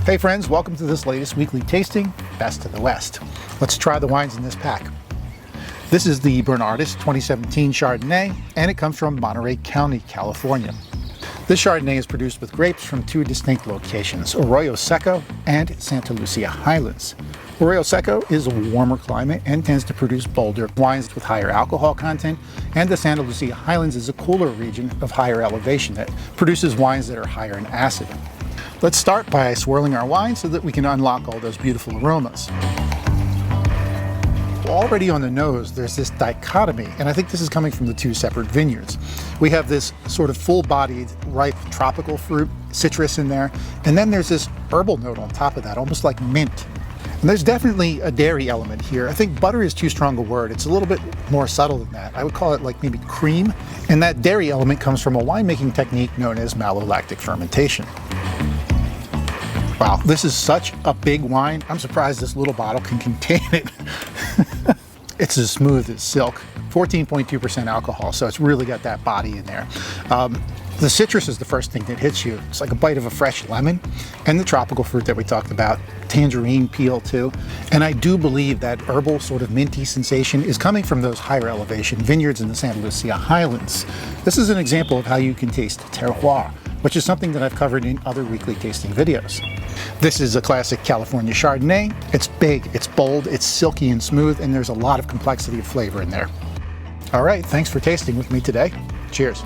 Hey friends, welcome to this latest weekly tasting, Best of the West. Let's try the wines in this pack. This is the Bernardus 2017 Chardonnay, and it comes from Monterey County, California. This Chardonnay is produced with grapes from two distinct locations, Arroyo Seco and Santa Lucia Highlands. Arroyo Seco is a warmer climate and tends to produce bolder wines with higher alcohol content, and the Santa Lucia Highlands is a cooler region of higher elevation that produces wines that are higher in acid. Let's start by swirling our wine so that we can unlock all those beautiful aromas. Already on the nose, there's this dichotomy, and I think this is coming from the two separate vineyards. We have this sort of full-bodied, ripe tropical fruit, citrus in there, and then there's this herbal note on top of that, almost like mint. And there's definitely a dairy element here. I think butter is too strong a word. It's a little bit more subtle than that. I would call it like maybe cream. And that dairy element comes from a winemaking technique known as malolactic fermentation. Wow, this is such a big wine. I'm surprised this little bottle can contain it. It's as smooth as silk. 14.2% alcohol, so it's really got that body in there. The citrus is the first thing that hits you. It's like a bite of a fresh lemon, and the tropical fruit that we talked about, tangerine peel too. And I do believe that herbal sort of minty sensation is coming from those higher elevation vineyards in the Santa Lucia Highlands. This is an example of how you can taste terroir, which is something that I've covered in other weekly tasting videos. This is a classic California Chardonnay. It's big, it's bold, it's silky and smooth, and there's a lot of complexity of flavor in there. All right, thanks for tasting with me today. Cheers.